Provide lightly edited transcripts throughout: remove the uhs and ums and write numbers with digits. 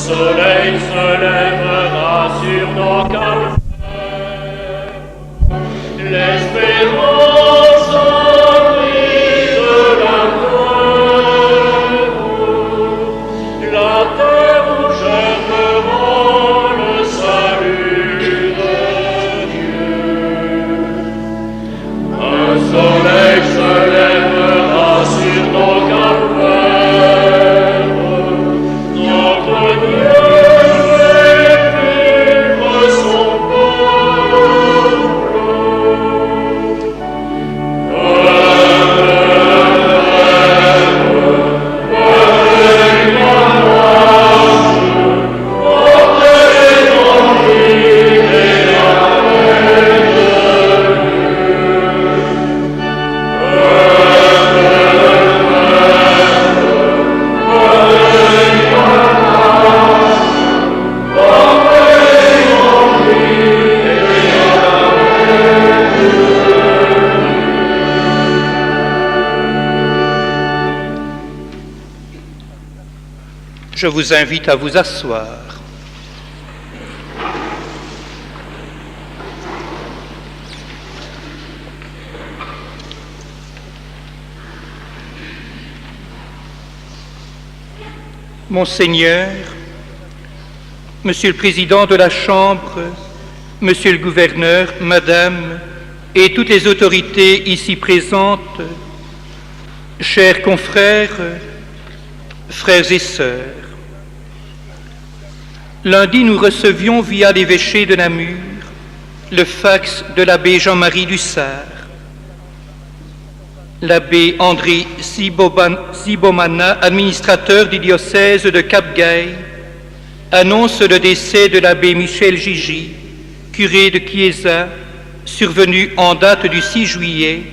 soleil se lèvera sur nos calvaires. L'espérance brise la terre où germera le salut de Dieu. Un soleil se lèvera sur nos calvaires. Notre Dieu réprime son Je vous invite à vous asseoir. Monseigneur, Monsieur le Président de la Chambre, Monsieur le Gouverneur, Madame et toutes les autorités ici présentes, chers confrères, frères et sœurs, lundi, nous recevions via l'évêché de Namur le fax de l'abbé Jean-Marie Dussart. L'abbé André Sibomana, administrateur du diocèse de Cap-Gaï, annonce le décès de l'abbé Michel Gigi, curé de Chiesa, survenu en date du 6 juillet.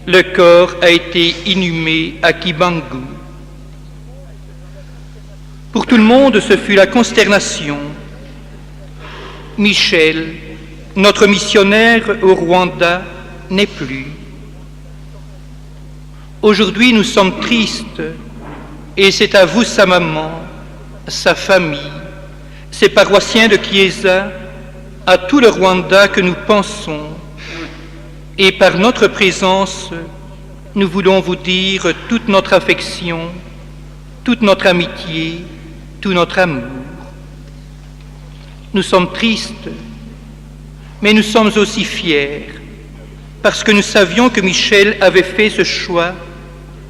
Le corps a été inhumé à Kibangu. Pour tout le monde, ce fut la consternation. Michel, notre missionnaire au Rwanda, n'est plus. Aujourd'hui, nous sommes tristes, et c'est à vous, sa maman, sa famille, ses paroissiens de Chiesa, à tout le Rwanda que nous pensons. Et par notre présence, nous voulons vous dire toute notre affection, toute notre amitié, tout notre amour. Nous sommes tristes, mais nous sommes aussi fiers, parce que nous savions que Michel avait fait ce choix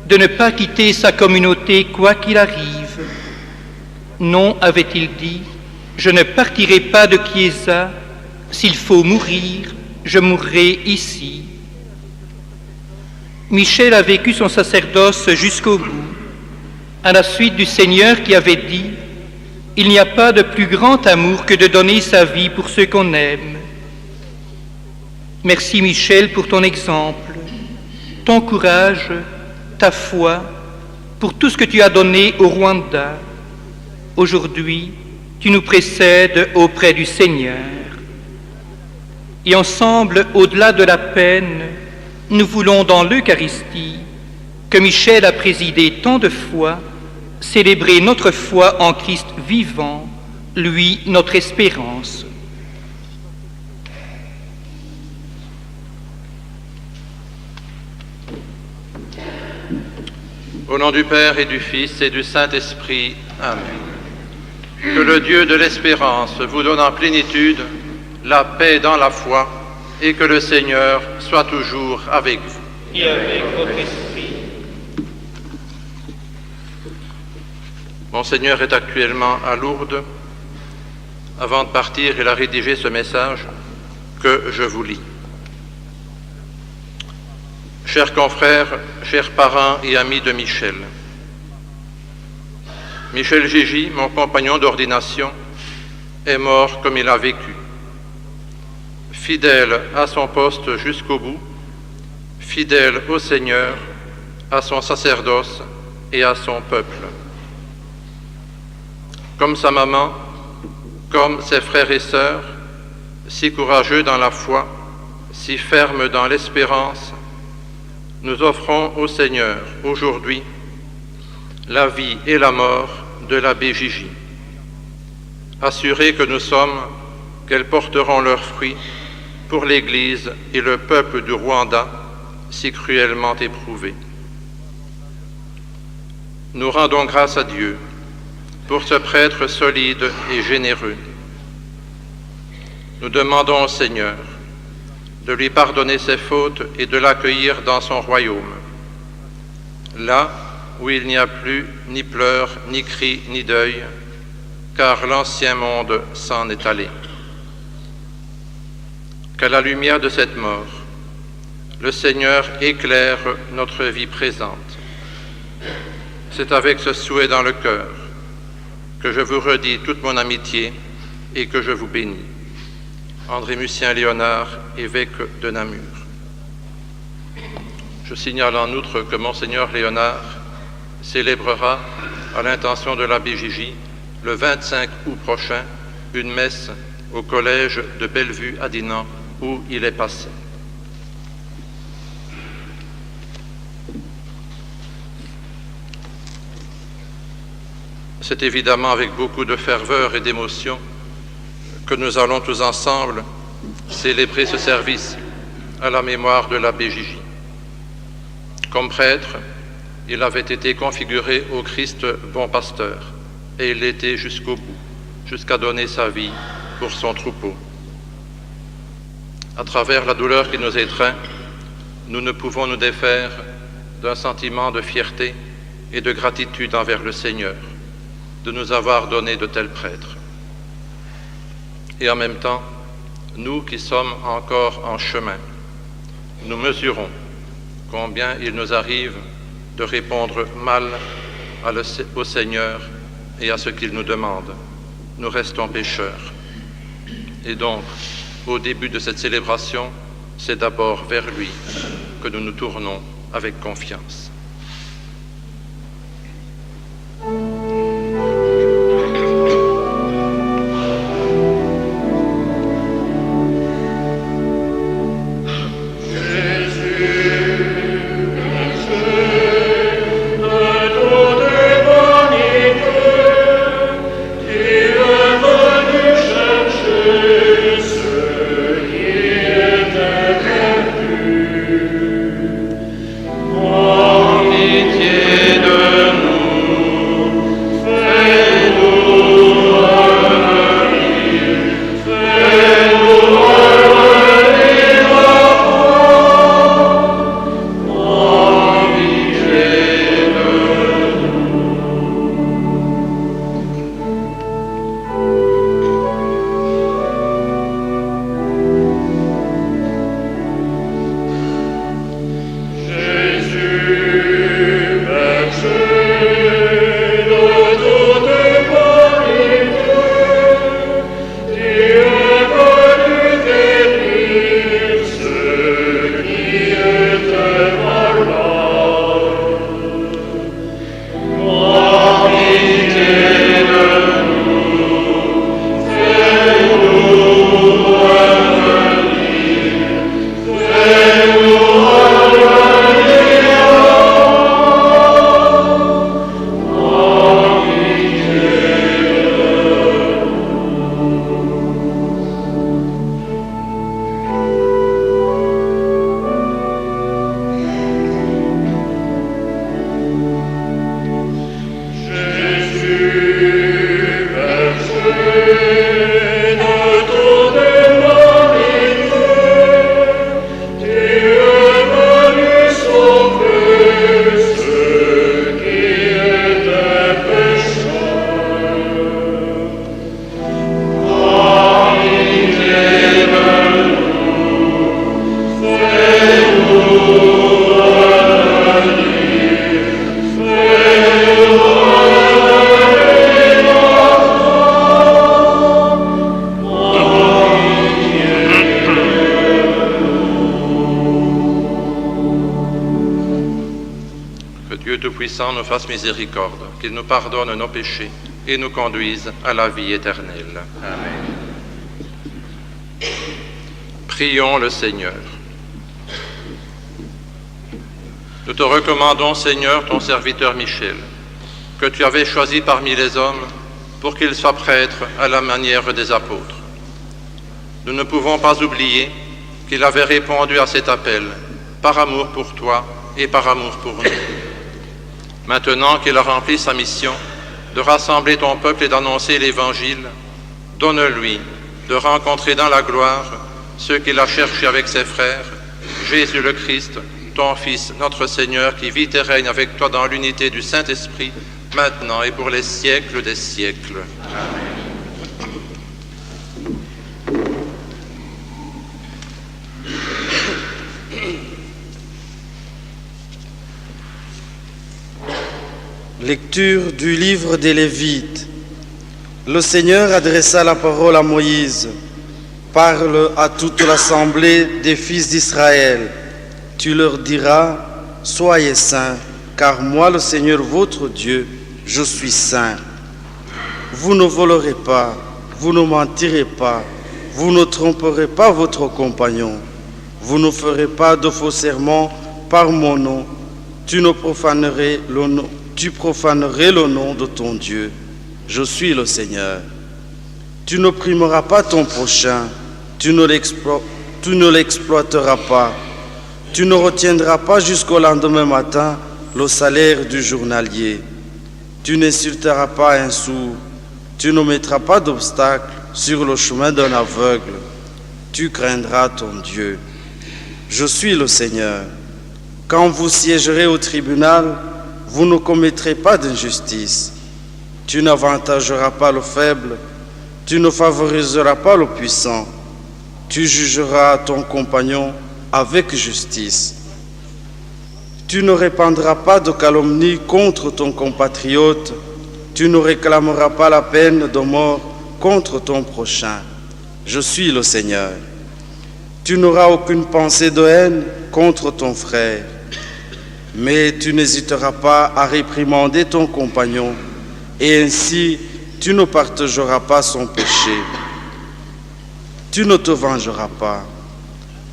de ne pas quitter sa communauté quoi qu'il arrive. Non, avait-il dit, je ne partirai pas de Chiesa, s'il faut mourir, je mourrai ici. Michel a vécu son sacerdoce jusqu'au bout, à la suite du Seigneur qui avait dit « Il n'y a pas de plus grand amour que de donner sa vie pour ceux qu'on aime ». Merci Michel pour ton exemple, ton courage, ta foi, pour tout ce que tu as donné au Rwanda. Aujourd'hui, tu nous précèdes auprès du Seigneur. Et ensemble, au-delà de la peine, nous voulons dans l'Eucharistie, que Michel a présidé tant de fois, célébrer notre foi en Christ vivant, lui notre espérance. Au nom du Père et du Fils et du Saint-Esprit. Amen. Que le Dieu de l'espérance vous donne en plénitude la paix dans la foi et que le Seigneur soit toujours avec vous. Et avec votre esprit. Monseigneur est actuellement à Lourdes. Avant de partir, il a rédigé ce message que je vous lis. Chers confrères, chers parents et amis de Michel, Michel Gigi, mon compagnon d'ordination, est mort comme il a vécu. Fidèle à son poste jusqu'au bout, fidèle au Seigneur, à son sacerdoce et à son peuple. Comme sa maman, comme ses frères et sœurs, si courageux dans la foi, si ferme dans l'espérance, nous offrons au Seigneur aujourd'hui la vie et la mort de l'abbé Gigi. assurés que nous sommes qu'elles porteront leurs fruits pour l'Église et le peuple du Rwanda, si cruellement éprouvés. Nous rendons grâce à Dieu pour ce prêtre solide et généreux. Nous demandons au Seigneur de lui pardonner ses fautes et de l'accueillir dans son royaume, là où il n'y a plus ni pleurs, ni cris, ni deuil, car l'ancien monde s'en est allé. Qu'à la lumière de cette mort, le Seigneur éclaire notre vie présente. C'est avec ce souhait dans le cœur que je vous redis toute mon amitié et que je vous bénis. André Mussien Léonard, évêque de Namur. Je signale en outre que Monseigneur Léonard célébrera, à l'intention de l'abbé Gigi, le 25 août prochain, une messe au collège de Bellevue à Dinan, où il est passé. C'est évidemment avec beaucoup de ferveur et d'émotion que nous allons tous ensemble célébrer ce service à la mémoire de l'abbé Gigi. Comme prêtre, il avait été configuré au Christ bon pasteur, et il l'était jusqu'au bout, jusqu'à donner sa vie pour son troupeau. À travers la douleur qui nous étreint, nous ne pouvons nous défaire d'un sentiment de fierté et de gratitude envers le Seigneur de nous avoir donné de tels prêtres. Et en même temps, nous qui sommes encore en chemin, nous mesurons combien il nous arrive de répondre mal au Seigneur et à ce qu'il nous demande. Nous restons pécheurs. Et donc, au début de cette célébration, c'est d'abord vers lui que nous nous tournons avec confiance. Nous fasse miséricorde, qu'il nous pardonne nos péchés et nous conduise à la vie éternelle. Amen. Prions le Seigneur. Nous te recommandons, Seigneur, ton serviteur Michel, que tu avais choisi parmi les hommes pour qu'il soit prêtre à la manière des apôtres. Nous ne pouvons pas oublier qu'il avait répondu à cet appel par amour pour toi et par amour pour nous. Maintenant qu'il a rempli sa mission de rassembler ton peuple et d'annoncer l'Évangile, donne-lui de rencontrer dans la gloire ceux qu'il a cherchés avec ses frères, Jésus le Christ, ton Fils, notre Seigneur, qui vit et règne avec toi dans l'unité du Saint-Esprit, maintenant et pour les siècles des siècles. Amen. Lecture du livre des Lévites. Le Seigneur adressa la parole à Moïse. Parle à toute l'assemblée des fils d'Israël. Tu leur diras, soyez saints, car moi, le Seigneur votre Dieu, je suis saint. Vous ne volerez pas, vous ne mentirez pas, vous ne tromperez pas votre compagnon, vous ne ferez pas de faux serments par mon nom, tu profanerais le nom de ton Dieu. Je suis le Seigneur. Tu n'opprimeras pas ton prochain, tu ne l'exploiteras pas, tu ne retiendras pas jusqu'au lendemain matin le salaire du journalier. Tu n'insulteras pas un sourd, tu ne mettras pas d'obstacle sur le chemin d'un aveugle. Tu craindras ton Dieu. Je suis le Seigneur. Quand vous siégerez au tribunal, vous ne commettrez pas d'injustice. Tu n'avantageras pas le faible, tu ne favoriseras pas le puissant. Tu jugeras ton compagnon avec justice. Tu ne répandras pas de calomnie contre ton compatriote, tu ne réclameras pas la peine de mort contre ton prochain. Je suis le Seigneur. Tu n'auras aucune pensée de haine contre ton frère, mais tu n'hésiteras pas à réprimander ton compagnon, et ainsi tu ne partageras pas son péché. Tu ne te vengeras pas,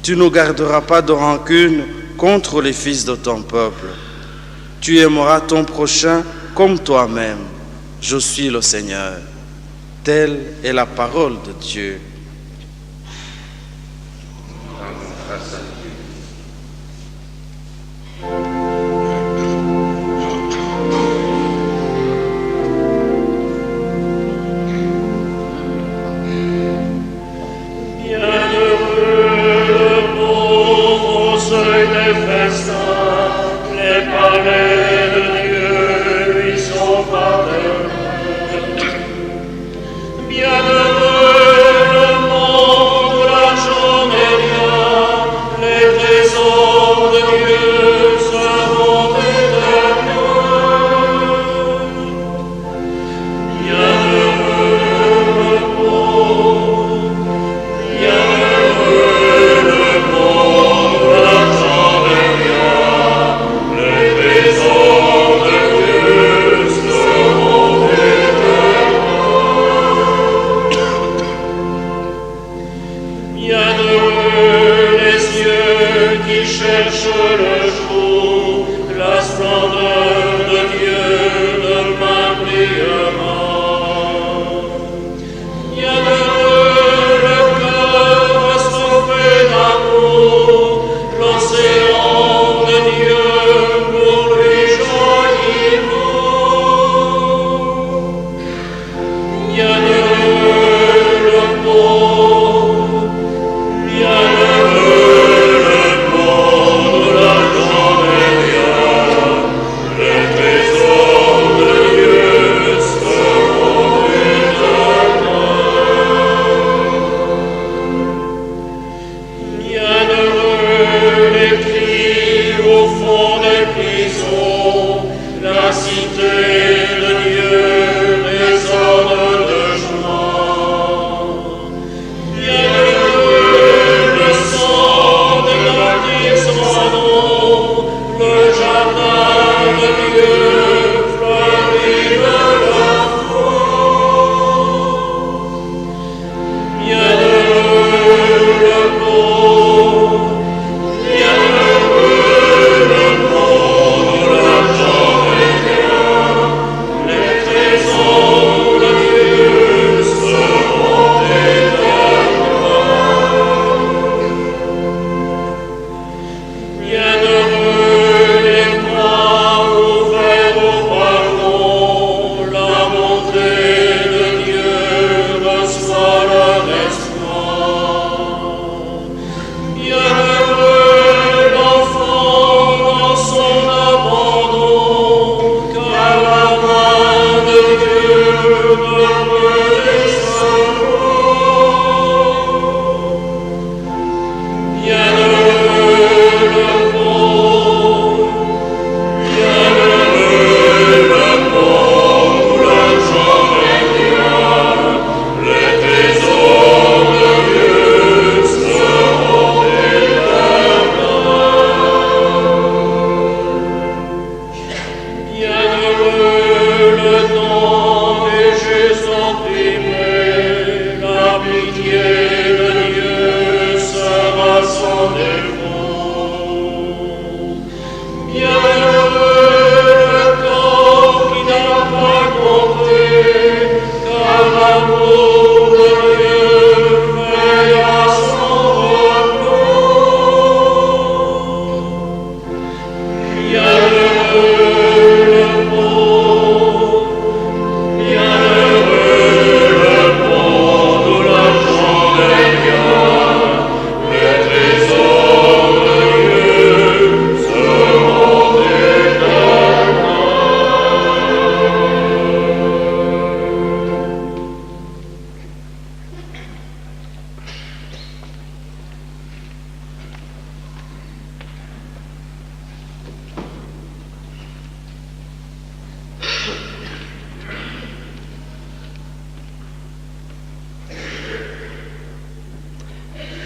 tu ne garderas pas de rancune contre les fils de ton peuple. Tu aimeras ton prochain comme toi-même. Je suis le Seigneur. Telle est la parole de Dieu. Bienheureux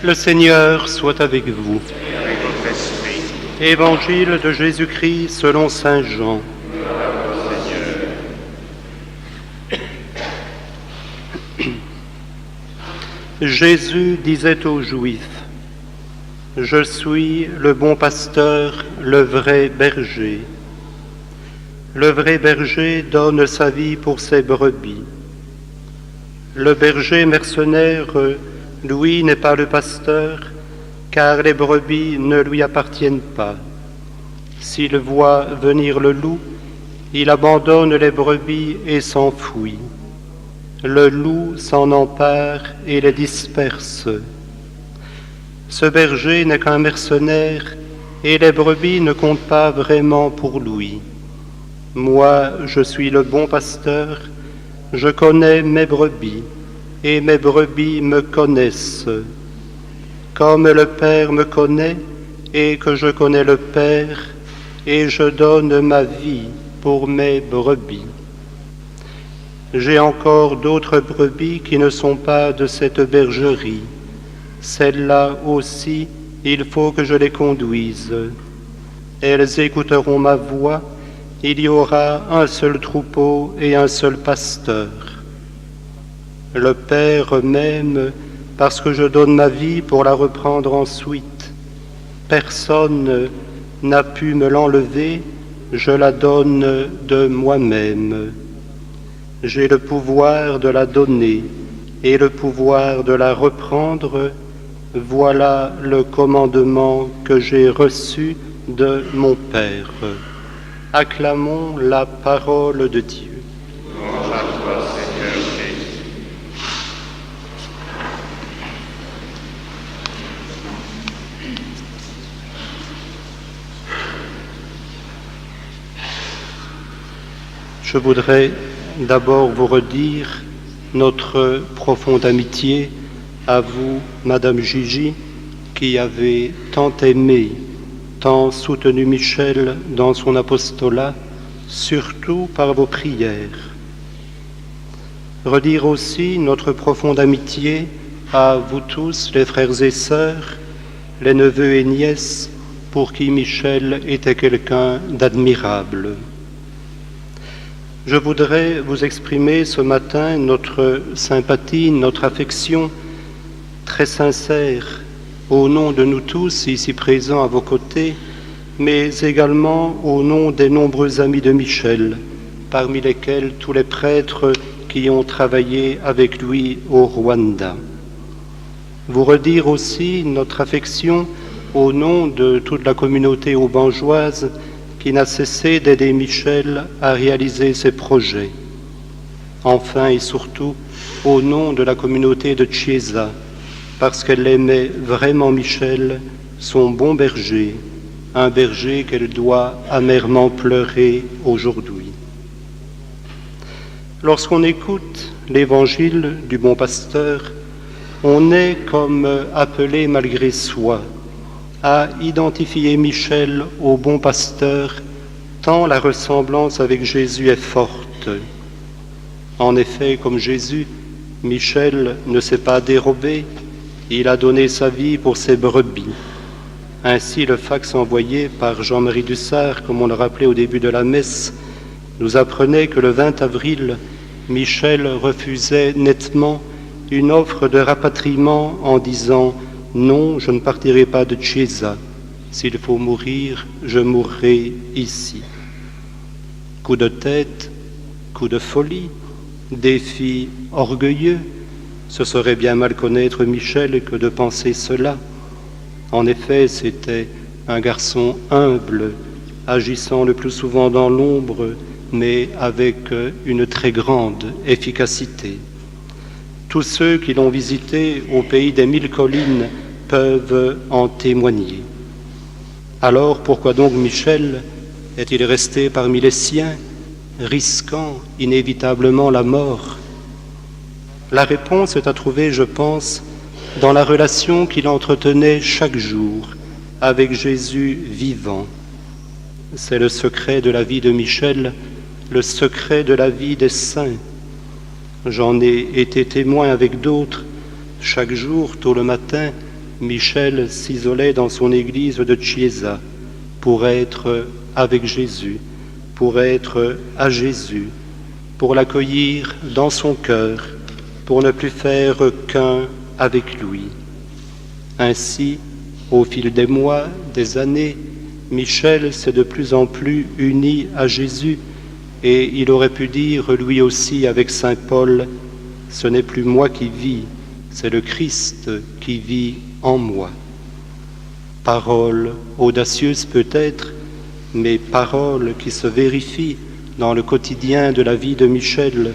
Le Seigneur soit avec vous. Évangile de Jésus-Christ selon saint Jean. Jésus disait aux Juifs, « Je suis le bon pasteur, le vrai berger. Le vrai berger donne sa vie pour ses brebis. Le berger mercenaire, lui, n'est pas le pasteur, car les brebis ne lui appartiennent pas. S'il voit venir le loup, il abandonne les brebis et s'enfuit. Le loup s'en empare et les disperse. Ce berger n'est qu'un mercenaire et les brebis ne comptent pas vraiment pour lui. Moi, je suis le bon pasteur, je connais mes brebis et mes brebis me connaissent. Comme le Père me connaît et que je connais le Père, et je donne ma vie pour mes brebis. J'ai encore d'autres brebis qui ne sont pas de cette bergerie. Celles-là aussi, il faut que je les conduise. Elles écouteront ma voix, il y aura un seul troupeau et un seul pasteur. Le Père m'aime parce que je donne ma vie pour la reprendre ensuite. Personne n'a pu me l'enlever, je la donne de moi-même. J'ai le pouvoir de la donner et le pouvoir de la reprendre. Voilà le commandement que j'ai reçu de mon Père. Acclamons la parole de Dieu. Louange à toi, Seigneur Jésus. Je voudrais d'abord vous redire notre profonde amitié à vous, Madame Gigi, qui avez tant aimé, tant soutenu Michel dans son apostolat, surtout par vos prières. Redire aussi notre profonde amitié à vous tous, les frères et sœurs, les neveux et nièces, pour qui Michel était quelqu'un d'admirable. Je voudrais vous exprimer ce matin notre sympathie, notre affection très sincère au nom de nous tous ici présents à vos côtés, mais également au nom des nombreux amis de Michel, parmi lesquels tous les prêtres qui ont travaillé avec lui au Rwanda. Vous redire aussi notre affection au nom de toute la communauté aubangeoise qui n'a cessé d'aider Michel à réaliser ses projets. Enfin et surtout, au nom de la communauté de Chiesa, parce qu'elle aimait vraiment Michel, son bon berger, un berger qu'elle doit amèrement pleurer aujourd'hui. Lorsqu'on écoute l'évangile du bon pasteur, on est comme appelé malgré soi à identifier Michel au bon pasteur, tant la ressemblance avec Jésus est forte. En effet, comme Jésus, Michel ne s'est pas dérobé, il a donné sa vie pour ses brebis. Ainsi, le fax envoyé par Jean-Marie Dussart, comme on le rappelait au début de la messe, nous apprenait que le 20 avril, Michel refusait nettement une offre de rapatriement en disant « Non, je ne partirai pas de Chiesa. S'il faut mourir, je mourrai ici. » Coup de tête, coup de folie, défi orgueilleux, ce serait bien mal connaître Michel que de penser cela. En effet, c'était un garçon humble, agissant le plus souvent dans l'ombre, mais avec une très grande efficacité. Tous ceux qui l'ont visité au pays des 1000 collines peuvent en témoigner. Alors pourquoi donc Michel est-il resté parmi les siens, risquant inévitablement la mort? La réponse est à trouver, je pense, dans la relation qu'il entretenait chaque jour avec Jésus vivant. C'est le secret de la vie de Michel, le secret de la vie des saints. J'en ai été témoin avec d'autres. Chaque jour, tôt le matin, Michel s'isolait dans son église de Chiesa pour être avec Jésus, pour être à Jésus, pour l'accueillir dans son cœur, pour ne plus faire qu'un avec lui. Ainsi, au fil des mois, des années, Michel s'est de plus en plus uni à Jésus et il aurait pu dire lui aussi avec saint Paul, « Ce n'est plus moi qui vis, c'est le Christ qui vit en moi. » Parole audacieuse peut-être, mais parole qui se vérifie dans le quotidien de la vie de Michel.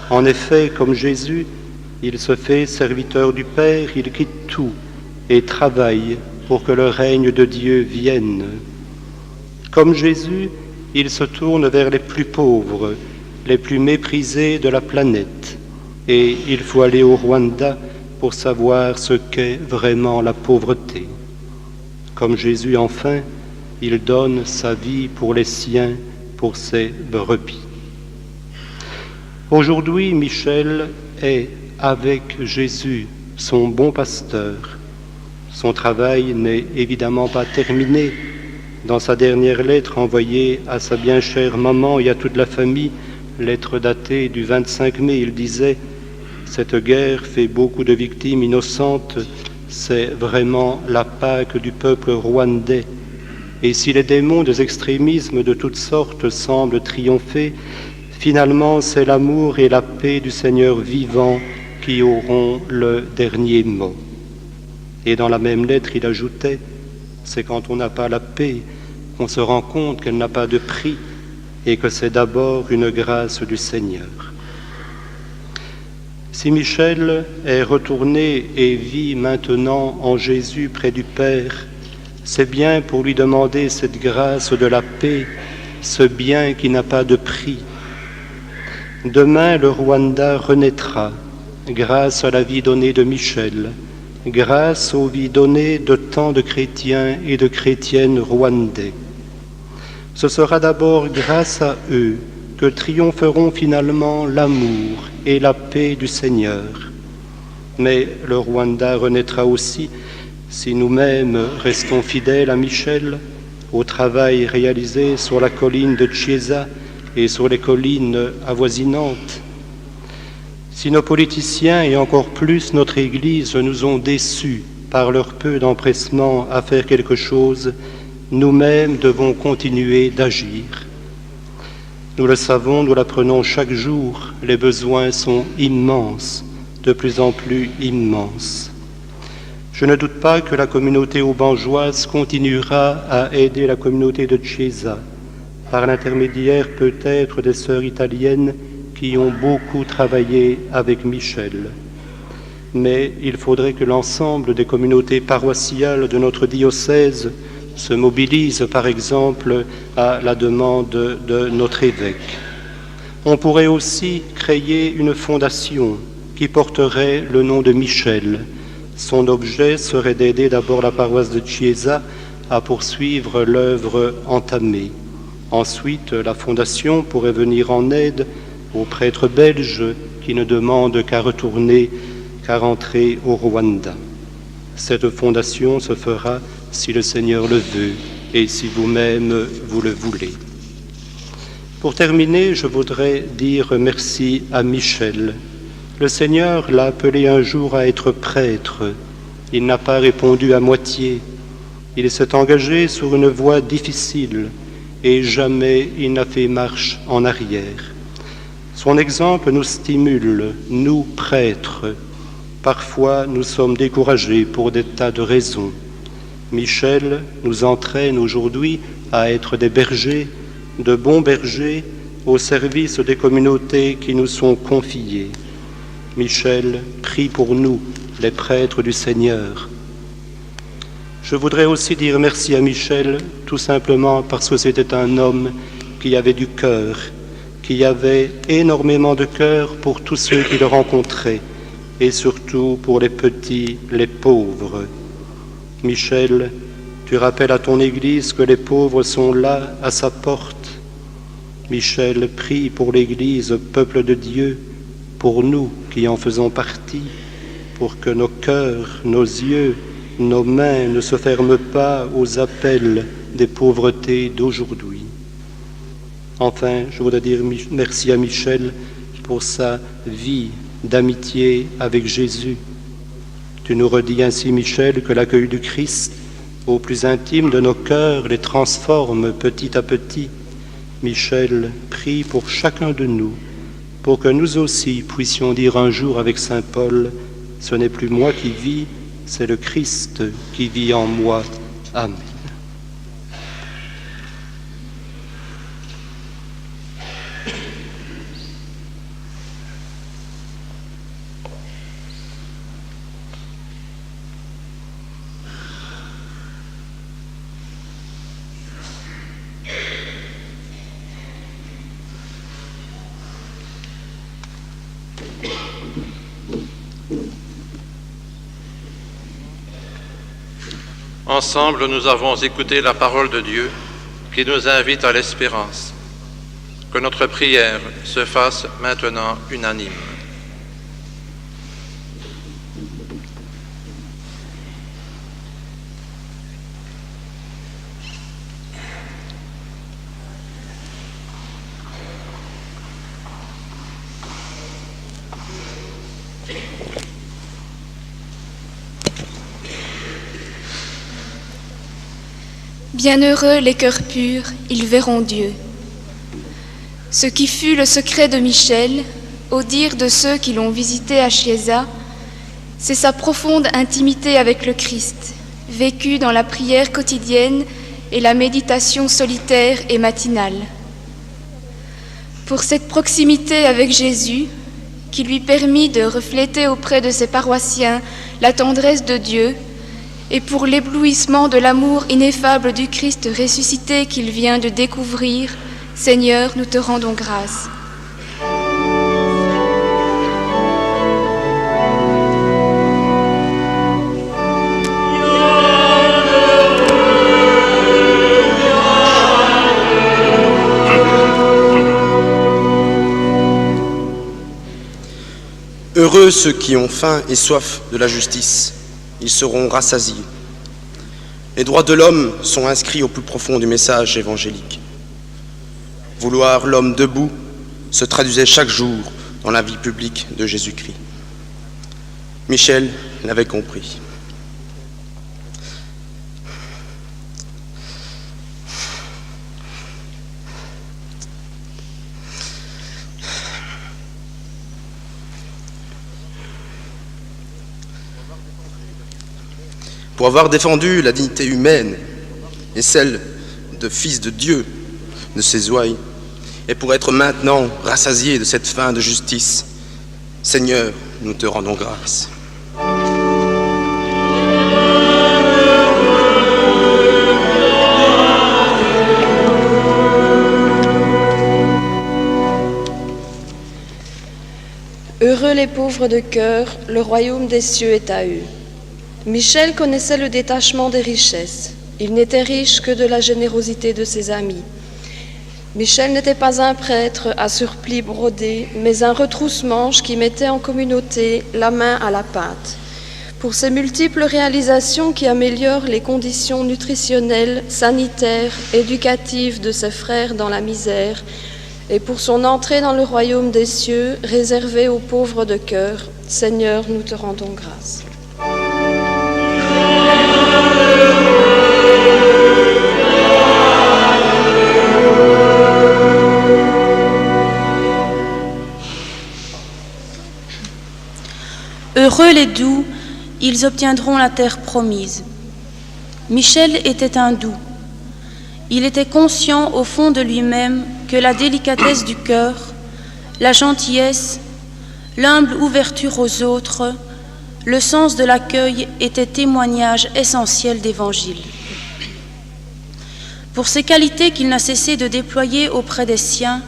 En effet, comme Jésus, il se fait serviteur du Père, il quitte tout et travaille pour que le règne de Dieu vienne. Comme Jésus, il se tourne vers les plus pauvres, les plus méprisés de la planète, et il faut aller au Rwanda pour savoir ce qu'est vraiment la pauvreté. Comme Jésus, enfin, il donne sa vie pour les siens, pour ses brebis. Aujourd'hui, Michel est avec Jésus, son bon pasteur. Son travail n'est évidemment pas terminé. Dans sa dernière lettre envoyée à sa bien chère maman et à toute la famille, lettre datée du 25 mai, il disait « Cette guerre fait beaucoup de victimes innocentes, c'est vraiment la Pâque du peuple rwandais. Et si les démons des extrémismes de toutes sortes semblent triompher, finalement c'est l'amour et la paix du Seigneur vivant qui auront le dernier mot. » Et dans la même lettre, il ajoutait « C'est quand on n'a pas la paix qu'on se rend compte qu'elle n'a pas de prix et que c'est d'abord une grâce du Seigneur. » Si Michel est retourné et vit maintenant en Jésus près du Père, c'est bien pour lui demander cette grâce de la paix, ce bien qui n'a pas de prix. Demain, le Rwanda renaîtra grâce à la vie donnée de Michel, grâce aux vies données de tant de chrétiens et de chrétiennes rwandais. Ce sera d'abord grâce à eux que triompheront finalement l'amour et la paix du Seigneur. Mais le Rwanda renaîtra aussi si nous-mêmes restons fidèles à Michel, au travail réalisé sur la colline de Chiesa et sur les collines avoisinantes. Si nos politiciens et encore plus notre Église nous ont déçus par leur peu d'empressement à faire quelque chose, nous-mêmes devons continuer d'agir. Nous le savons, nous l'apprenons chaque jour, les besoins sont immenses, de plus en plus immenses. Je ne doute pas que la communauté aubangeoise continuera à aider la communauté de Chiesa, par l'intermédiaire peut-être des sœurs italiennes qui ont beaucoup travaillé avec Michel. Mais il faudrait que l'ensemble des communautés paroissiales de notre diocèse se mobilisent, par exemple, à la demande de notre évêque. On pourrait aussi créer une fondation qui porterait le nom de Michel. Son objet serait d'aider d'abord la paroisse de Chiesa à poursuivre l'œuvre entamée. Ensuite, la fondation pourrait venir en aide aux prêtres belges qui ne demandent qu'à rentrer au Rwanda. Cette fondation se fera si le Seigneur le veut et si vous-même vous le voulez. Pour terminer, je voudrais dire merci à Michel. Le Seigneur l'a appelé un jour à être prêtre. Il n'a pas répondu à moitié. Il s'est engagé sur une voie difficile et jamais il n'a fait marche en arrière. Son exemple nous stimule, nous prêtres. Parfois, nous sommes découragés pour des tas de raisons. Michel nous entraîne aujourd'hui à être des bergers, de bons bergers, au service des communautés qui nous sont confiées. Michel prie pour nous, les prêtres du Seigneur. Je voudrais aussi dire merci à Michel, tout simplement parce que c'était un homme qui avait du cœur, qui avait énormément de cœur pour tous ceux qu'il rencontrait, et surtout pour les petits, les pauvres. Michel, tu rappelles à ton Église que les pauvres sont là, à sa porte. Michel, prie pour l'Église, peuple de Dieu, pour nous qui en faisons partie, pour que nos cœurs, nos yeux nos mains ne se ferment pas aux appels des pauvretés d'aujourd'hui. Enfin, je voudrais dire merci à Michel pour sa vie d'amitié avec Jésus. Tu nous redis ainsi, Michel, que l'accueil du Christ au plus intime de nos cœurs les transforme petit à petit. Michel, prie pour chacun de nous, pour que nous aussi puissions dire un jour avec saint Paul, « Ce n'est plus moi qui vis, c'est le Christ qui vit en moi. » Amen. Ensemble, nous avons écouté la parole de Dieu qui nous invite à l'espérance. Que notre prière se fasse maintenant unanime. Bienheureux les cœurs purs, ils verront Dieu. Ce qui fut le secret de Michel, au dire de ceux qui l'ont visité à Chiesa, c'est sa profonde intimité avec le Christ, vécue dans la prière quotidienne et la méditation solitaire et matinale. Pour cette proximité avec Jésus, qui lui permit de refléter auprès de ses paroissiens la tendresse de Dieu, et pour l'éblouissement de l'amour ineffable du Christ ressuscité qu'il vient de découvrir, Seigneur, nous te rendons grâce. Heureux ceux qui ont faim et soif de la justice, ils seront rassasiés. Les droits de l'homme sont inscrits au plus profond du message évangélique. Vouloir l'homme debout se traduisait chaque jour dans la vie publique de Jésus-Christ. Michel l'avait compris. Pour avoir défendu la dignité humaine et celle de fils de Dieu de ses ouailles, et pour être maintenant rassasié de cette faim de justice, Seigneur, nous te rendons grâce. Heureux les pauvres de cœur, le royaume des cieux est à eux. Michel connaissait le détachement des richesses. Il n'était riche que de la générosité de ses amis. Michel n'était pas un prêtre à surplis brodé, mais un retrousse-manche qui mettait en communauté la main à la pâte. Pour ses multiples réalisations qui améliorent les conditions nutritionnelles, sanitaires, éducatives de ses frères dans la misère, et pour son entrée dans le royaume des cieux, réservé aux pauvres de cœur, Seigneur, nous te rendons grâce. Heureux les doux, ils obtiendront la terre promise. Michel était un doux. Il était conscient au fond de lui-même que la délicatesse du cœur, la gentillesse, l'humble ouverture aux autres, le sens de l'accueil étaient témoignages essentiels d'Évangile. Pour ces qualités qu'il n'a cessé de déployer auprès des siens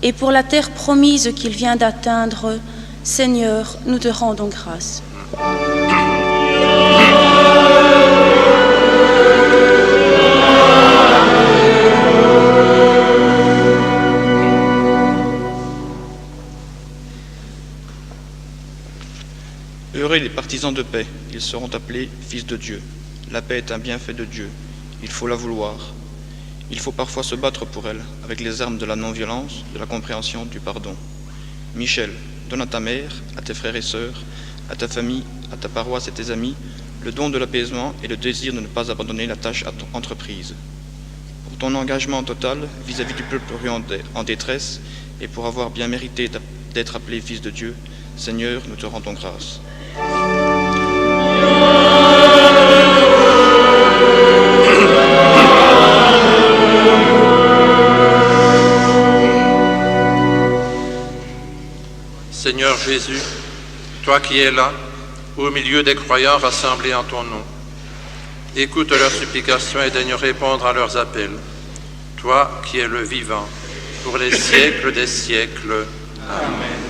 et pour la terre promise qu'il vient d'atteindre, Seigneur, nous te rendons grâce. Heureux les partisans de paix, ils seront appelés fils de Dieu. La paix est un bienfait de Dieu, il faut la vouloir. Il faut parfois se battre pour elle, avec les armes de la non-violence, de la compréhension, du pardon. Michel, donne à ta mère, à tes frères et sœurs, à ta famille, à ta paroisse et tes amis, le don de l'apaisement et le désir de ne pas abandonner la tâche entreprise. Pour ton engagement total vis-à-vis du peuple rwandais en détresse et pour avoir bien mérité d'être appelé fils de Dieu, Seigneur, nous te rendons grâce. Seigneur Jésus, toi qui es là, au milieu des croyants rassemblés en ton nom, écoute leurs supplications et daigne répondre à leurs appels. Toi qui es le vivant, pour les siècles des siècles. Amen.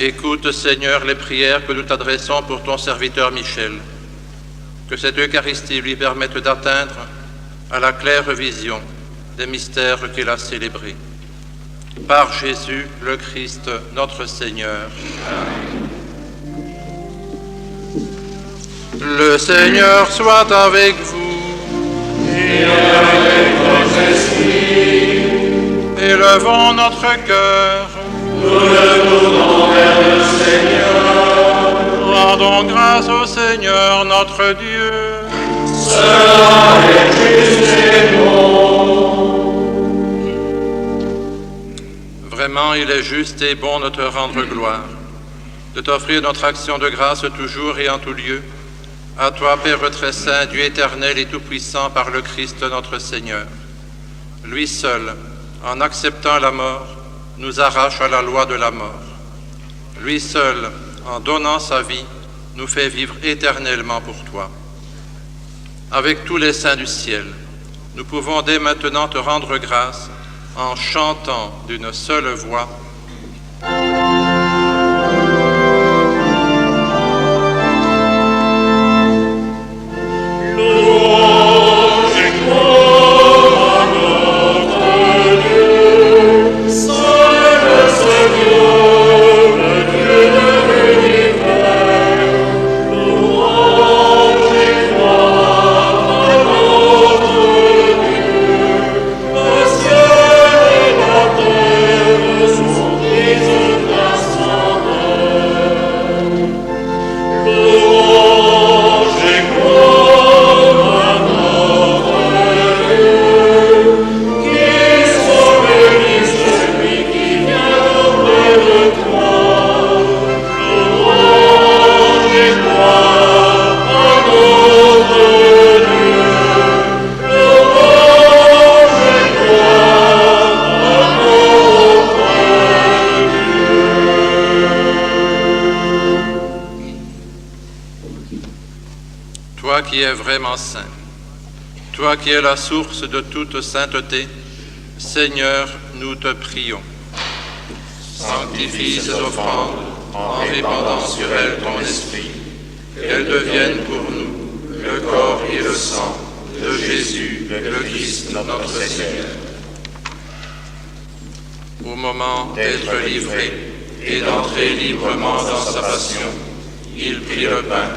Écoute, Seigneur, les prières que nous t'adressons pour ton serviteur Michel. Que cette Eucharistie lui permette d'atteindre à la claire vision des mystères qu'il a célébrés. Par Jésus, le Christ, notre Seigneur. Amen. Le Seigneur soit avec vous. Et avec votre esprit. Élevons notre cœur. Nous le tournons vers le Seigneur. Rendons grâce au Seigneur notre Dieu. Cela est juste et bon. Vraiment, il est juste et bon de te rendre gloire, de t'offrir notre action de grâce toujours et en tout lieu. À toi, Père très saint, Dieu éternel et tout-puissant par le Christ notre Seigneur. Lui seul, en acceptant la mort, nous arrache à la loi de la mort. Lui seul, en donnant sa vie, nous fait vivre éternellement pour toi. Avec tous les saints du ciel, nous pouvons dès maintenant te rendre grâce en chantant d'une seule voix. Qui est vraiment saint, toi qui es la source de toute sainteté, Seigneur, nous te prions. Sanctifie ces offrandes en répandant sur elles ton esprit, qu'elles deviennent pour nous le corps et le sang de Jésus, le Christ, notre Seigneur. Au moment d'être livré et d'entrer librement dans sa passion, il prit le pain,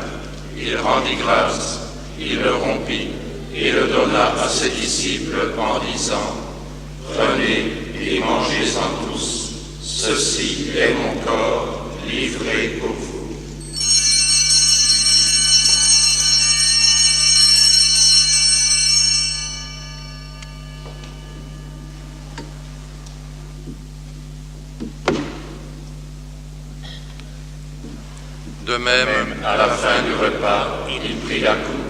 il rendit grâce, il le rompit et le donna à ses disciples en disant « Prenez et mangez-en tous, ceci est mon corps livré pour vous. » De même, à la fin du repas, il prit la coupe.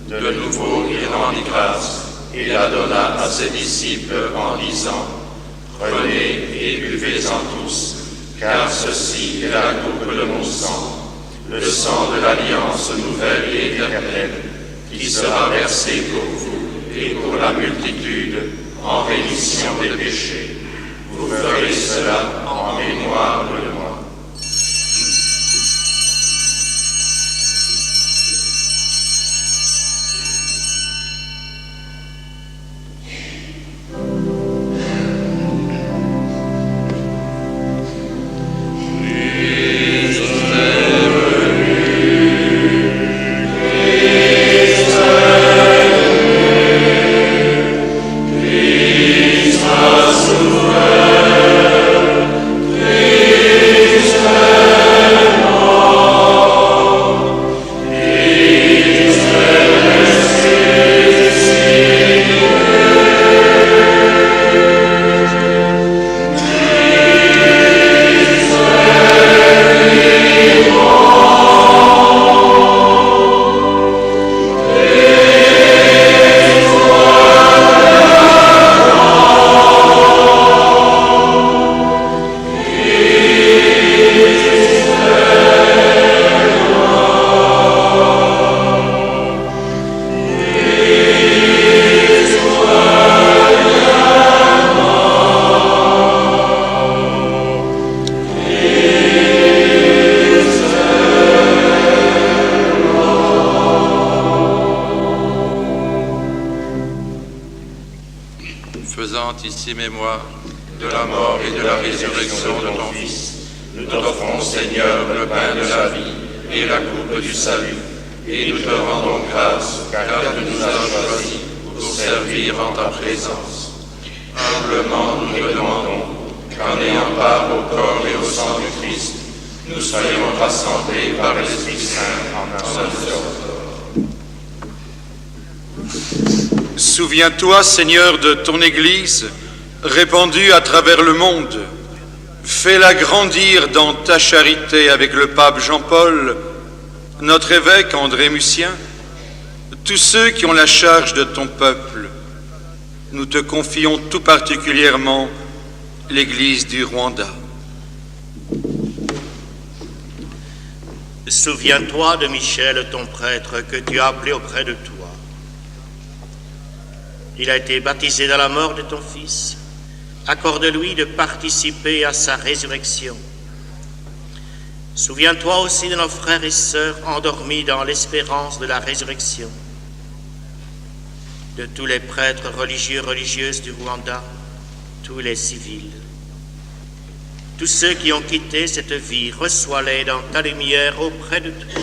De nouveau, il rendit grâce et la donna à ses disciples en disant « Prenez et buvez-en tous, car ceci est la coupe de mon sang, le sang de l'alliance nouvelle et éternelle, qui sera versé pour vous et pour la multitude en rémission des péchés. Vous ferez cela en mémoire de moi. » Christ faisant ici mémoire de la mort et de la résurrection de ton Fils, nous t'offrons, Seigneur, le pain de la vie et la coupe du salut, et nous te rendons grâce, car tu nous as choisis pour servir en ta présence. Humblement, nous te demandons qu'en ayant part au corps et au sang du Christ, nous soyons rassemblés par l'Esprit Saint en un seul corps. Souviens-toi, Seigneur, de ton Église, répandue à travers le monde. Fais-la grandir dans ta charité avec le pape Jean-Paul, notre évêque André Mussien, tous ceux qui ont la charge de ton peuple. Nous te confions tout particulièrement l'Église du Rwanda. Souviens-toi de Michel, ton prêtre, que tu as appelé auprès de toi. Il a été baptisé dans la mort de ton Fils. Accorde-lui de participer à sa résurrection. Souviens-toi aussi de nos frères et sœurs endormis dans l'espérance de la résurrection, de tous les prêtres religieux et religieuses du Rwanda, tous les civils. Tous ceux qui ont quitté cette vie, reçois-les dans ta lumière auprès de toi.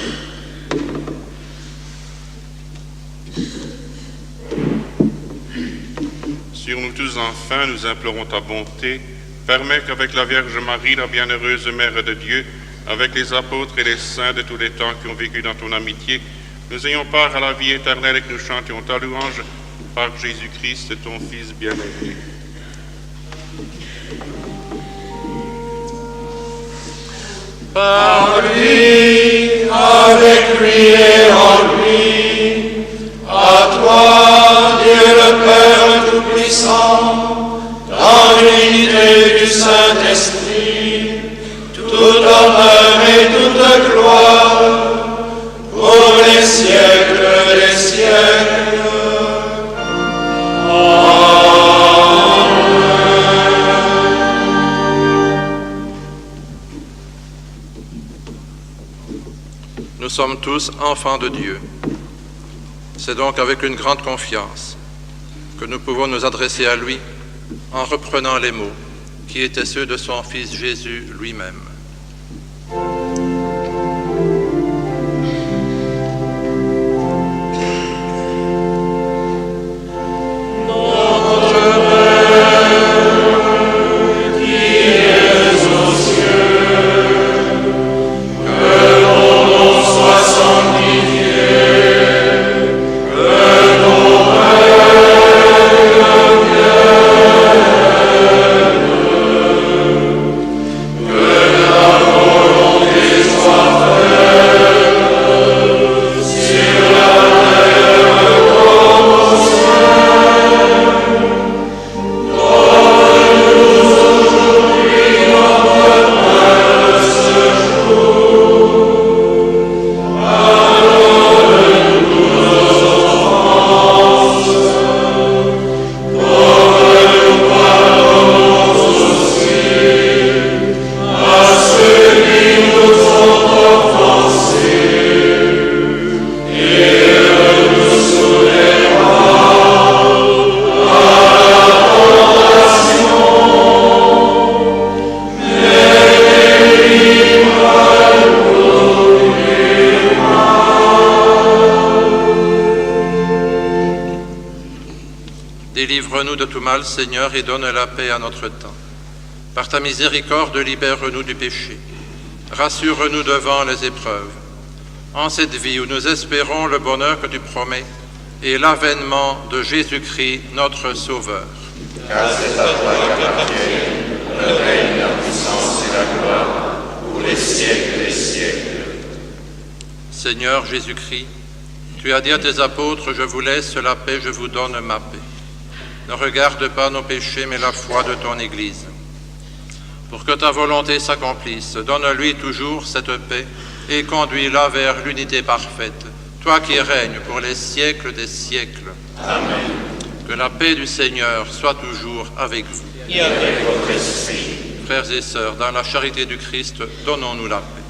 Sur nous tous enfin, nous implorons ta bonté. Permets qu'avec la Vierge Marie, la bienheureuse Mère de Dieu, avec les apôtres et les saints de tous les temps qui ont vécu dans ton amitié, nous ayons part à la vie éternelle et que nous chantions ta louange par Jésus-Christ, ton Fils bien-aimé. Par lui, avec lui et en lui, à toi, Dieu le Père Tout-Puissant, dans l'unité du Saint-Esprit, tout honneur et toute gloire, pour les siècles des siècles. Nous sommes tous enfants de Dieu. C'est donc avec une grande confiance que nous pouvons nous adresser à lui en reprenant les mots qui étaient ceux de son Fils Jésus lui-même. Délivre-nous de tout mal, Seigneur, et donne la paix à notre temps. Par ta miséricorde, libère-nous du péché. Rassure-nous devant les épreuves. En cette vie où nous espérons le bonheur que tu promets et l'avènement de Jésus-Christ, notre Sauveur. Car c'est à toi qu'appartiennent le règne, la puissance et la gloire pour les siècles des siècles. Seigneur Jésus-Christ, tu as dit à tes apôtres, je vous laisse la paix, je vous donne ma paix. Ne regarde pas nos péchés, mais la foi de ton Église. Pour que ta volonté s'accomplisse, donne-lui toujours cette paix et conduis-la vers l'unité parfaite, toi qui règnes pour les siècles des siècles. Amen. Que la paix du Seigneur soit toujours avec vous. Et avec votre esprit. Frères et sœurs, dans la charité du Christ, donnons-nous la paix.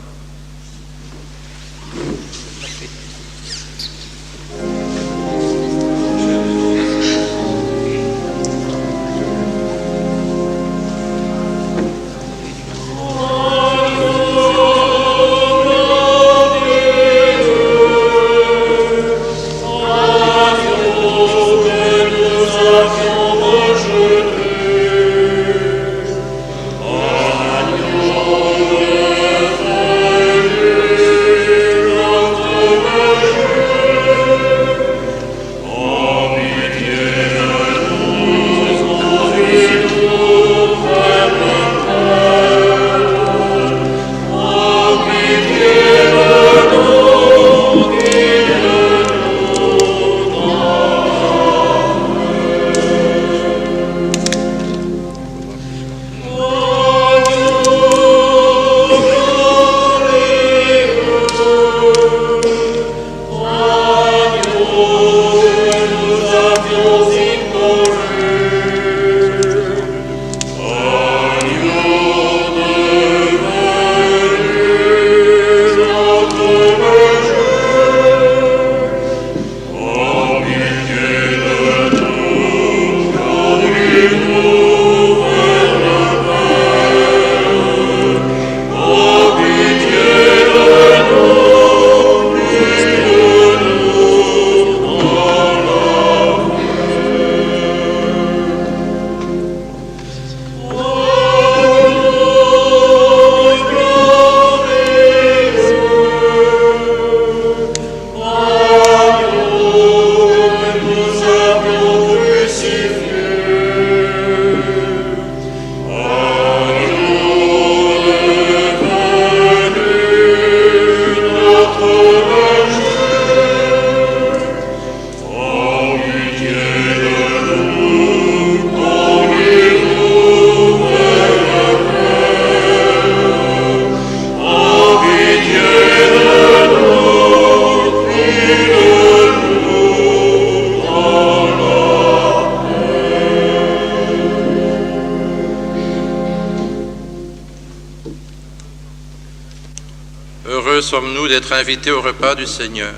sommes-nous d'être invités au repas du Seigneur.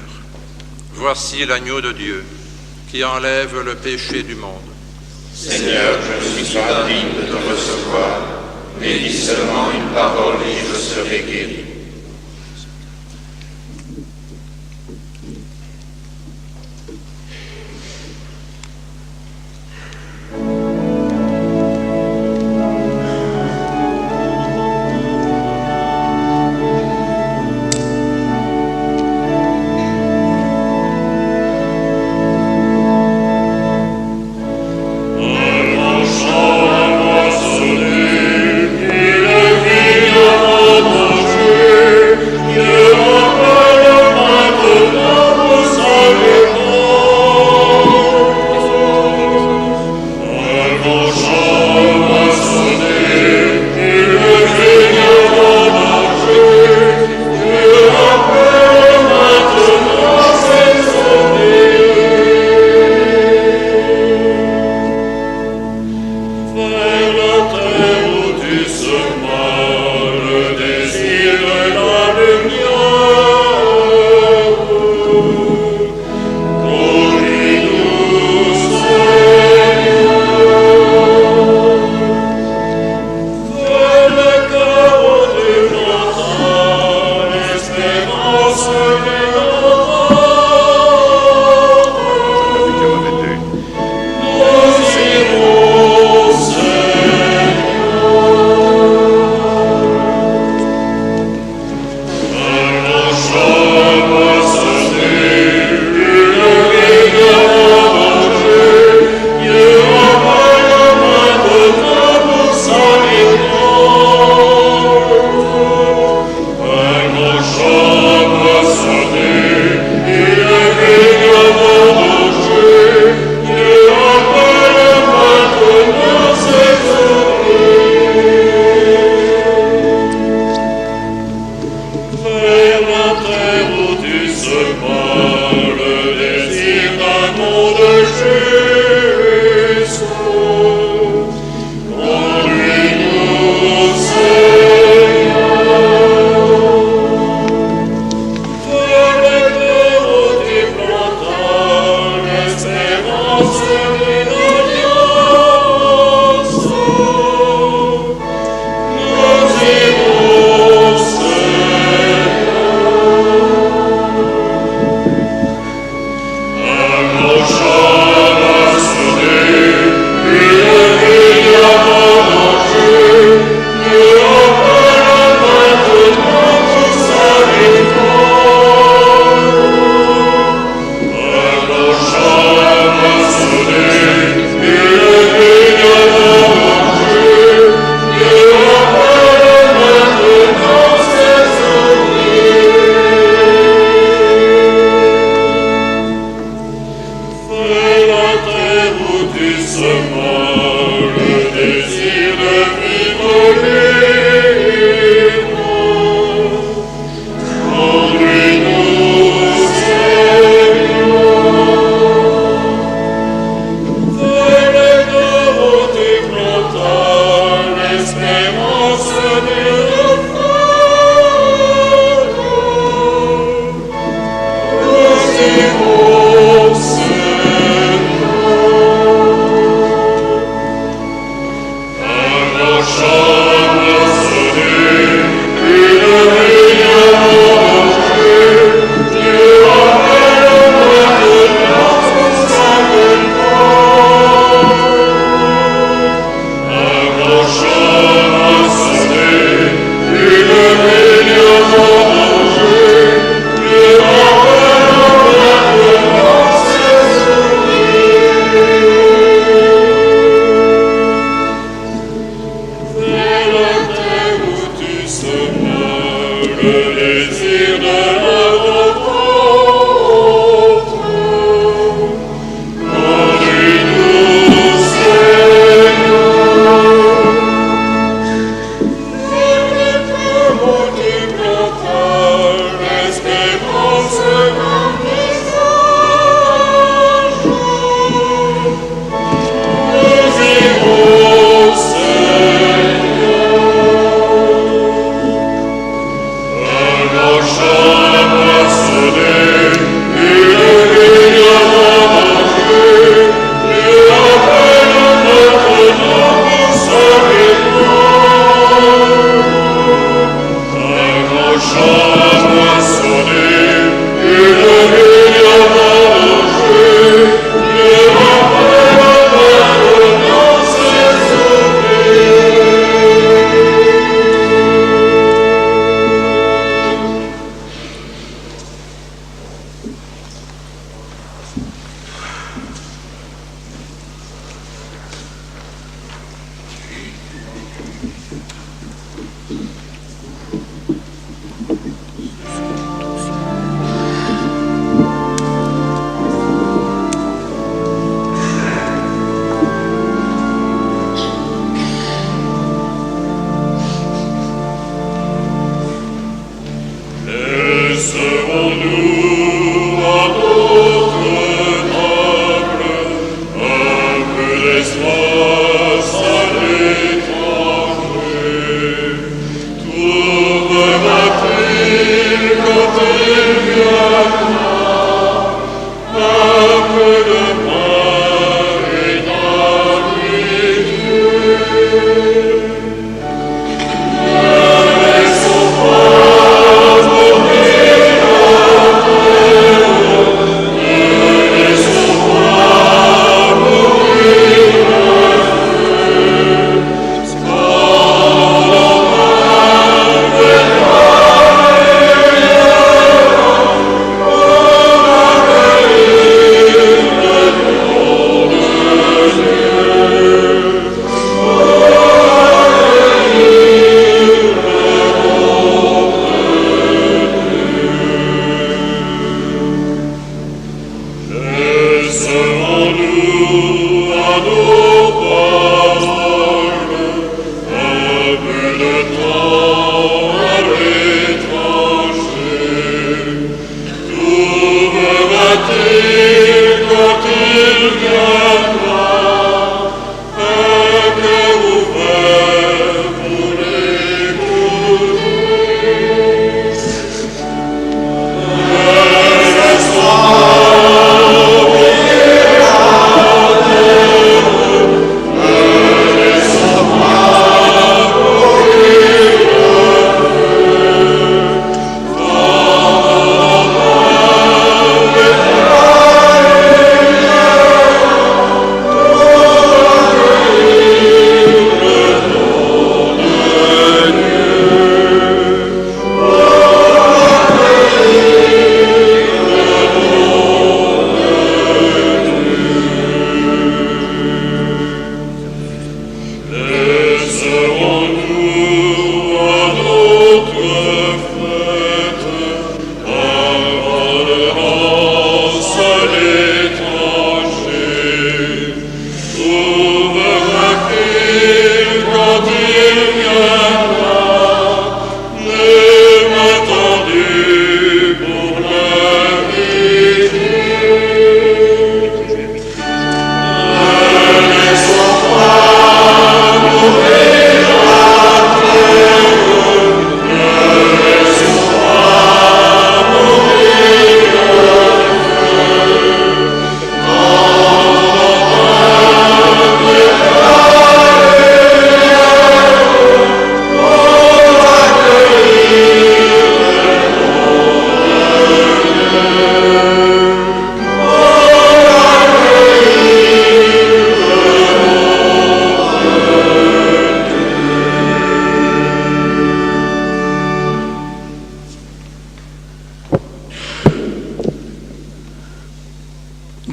Voici l'agneau de Dieu qui enlève le péché du monde. Seigneur, je ne suis pas digne de te recevoir, mais dis seulement une parole et je serai guéri.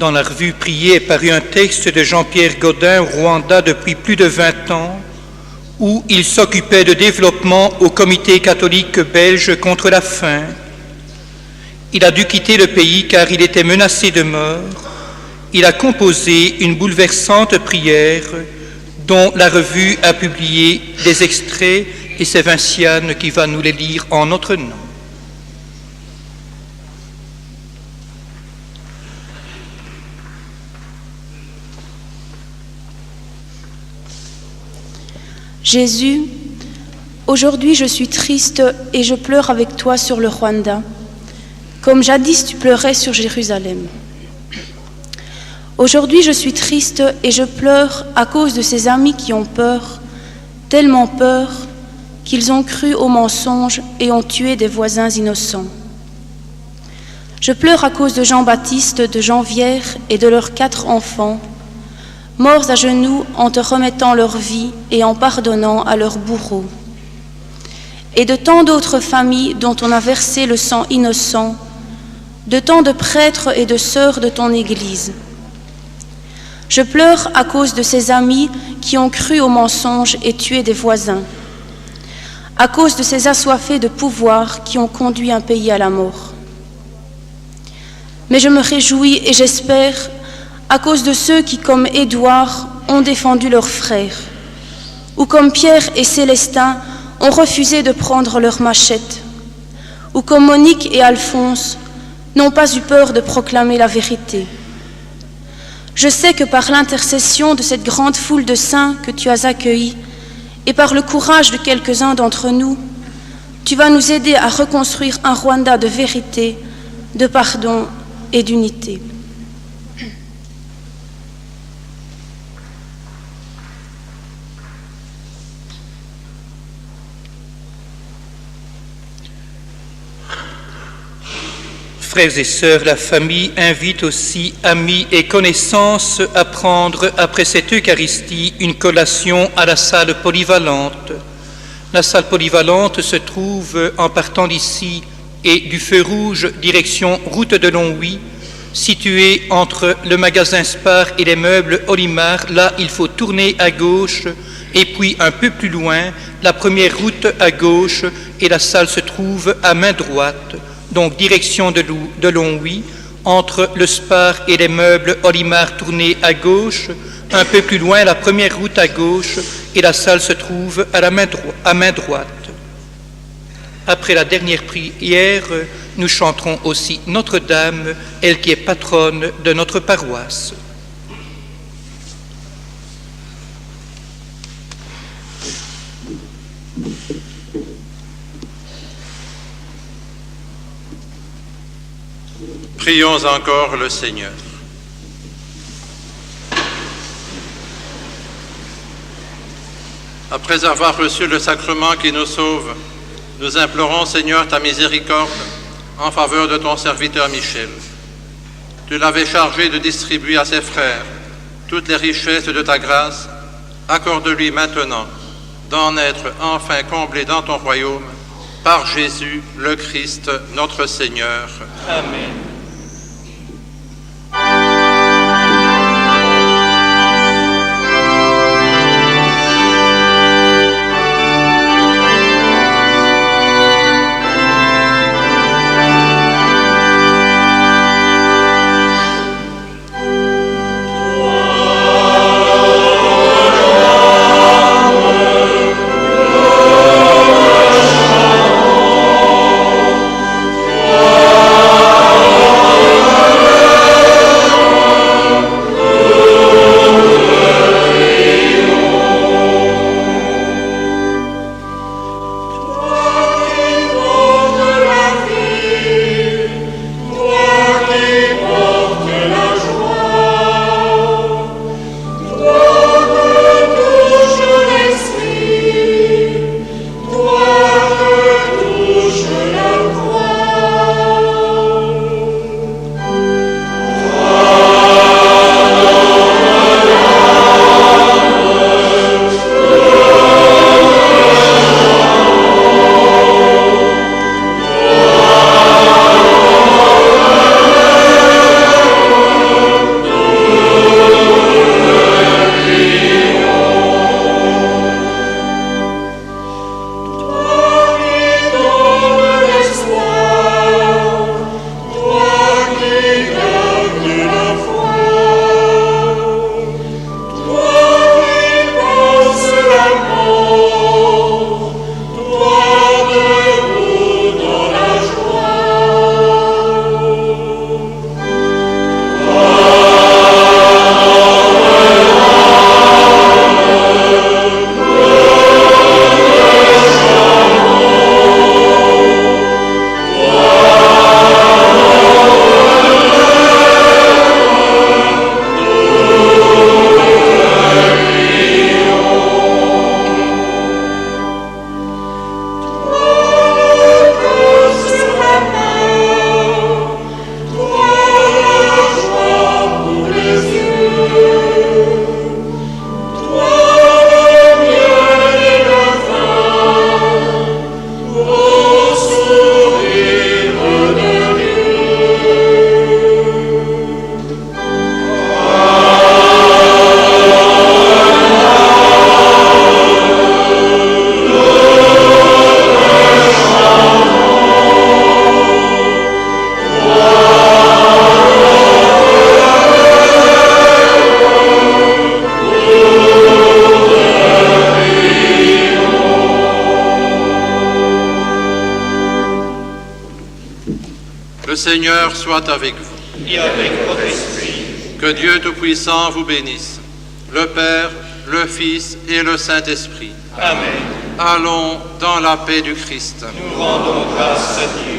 Dans la revue Prier est paru un texte de Jean-Pierre Godin au Rwanda depuis plus de 20 ans, où il s'occupait de développement au Comité catholique belge contre la faim. Il a dû quitter le pays car il était menacé de mort. Il a composé une bouleversante prière dont la revue a publié des extraits et c'est Vinciane qui va nous les lire en notre nom. Jésus, aujourd'hui je suis triste et je pleure avec toi sur le Rwanda, comme jadis tu pleurais sur Jérusalem. Aujourd'hui je suis triste et je pleure à cause de ces amis qui ont peur, tellement peur, qu'ils ont cru aux mensonges et ont tué des voisins innocents. Je pleure à cause de Jean-Baptiste, de Jean-Vière et de leurs 4 enfants, morts à genoux en te remettant leur vie et en pardonnant à leurs bourreaux, et de tant d'autres familles dont on a versé le sang innocent, de tant de prêtres et de sœurs de ton Église. Je pleure à cause de ces amis qui ont cru aux mensonges et tué des voisins, à cause de ces assoiffés de pouvoir qui ont conduit un pays à la mort. Mais je me réjouis et j'espère à cause de ceux qui, comme Édouard, ont défendu leurs frères, ou comme Pierre et Célestin ont refusé de prendre leurs machettes, ou comme Monique et Alphonse n'ont pas eu peur de proclamer la vérité. Je sais que par l'intercession de cette grande foule de saints que tu as accueillis, et par le courage de quelques-uns d'entre nous, tu vas nous aider à reconstruire un Rwanda de vérité, de pardon et d'unité. Frères et sœurs, la famille invite aussi amis et connaissances à prendre après cette Eucharistie une collation à la salle polyvalente. La salle polyvalente se trouve en partant d'ici et du Feu Rouge, direction route de Longwy, située entre le magasin Spar et les meubles Olimar. Là, il faut tourner à gauche et puis un peu plus loin, la première route à gauche et la salle se trouve à main droite. Donc direction de Longwy, entre le Spar et les meubles Olimar tournés à gauche, un peu plus loin la première route à gauche et la salle se trouve à main droite. Après la dernière prière, nous chanterons aussi Notre-Dame, elle qui est patronne de notre paroisse. Prions encore le Seigneur. Après avoir reçu le sacrement qui nous sauve, nous implorons, Seigneur, ta miséricorde en faveur de ton serviteur Michel. Tu l'avais chargé de distribuer à ses frères toutes les richesses de ta grâce. Accorde-lui maintenant d'en être enfin comblé dans ton royaume, par Jésus le Christ, notre Seigneur. Amen. Oh Seigneur soit avec vous. Et avec votre esprit. Que Dieu Tout-Puissant vous bénisse, le Père, le Fils et le Saint-Esprit. Amen. Allons dans la paix du Christ. Nous rendons grâce à Dieu.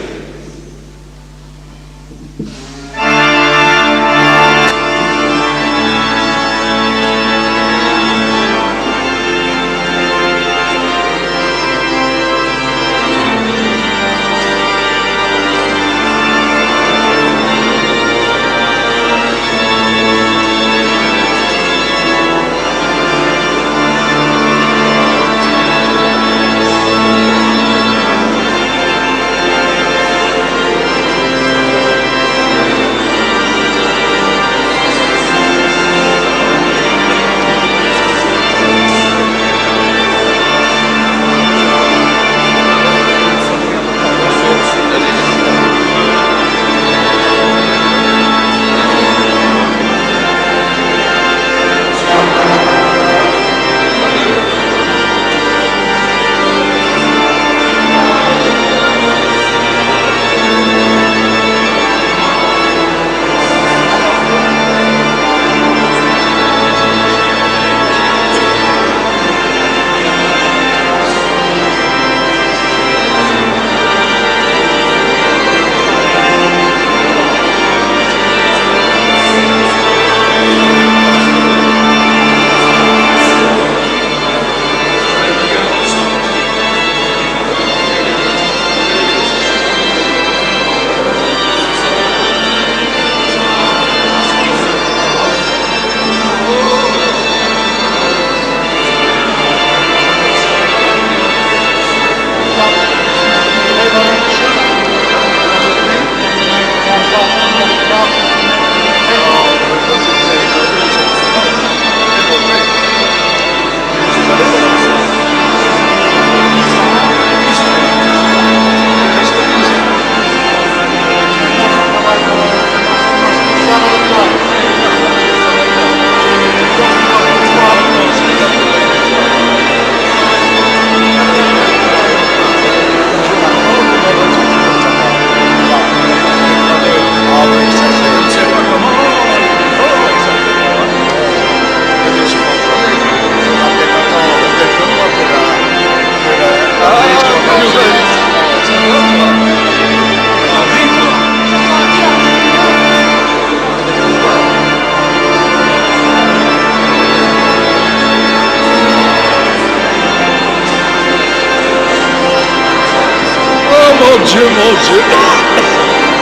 Mon Dieu,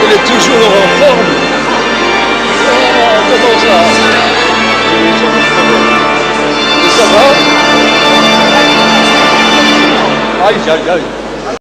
il est toujours en forme. Oh, comment ça? Et ça va? Aïe, aïe, aïe.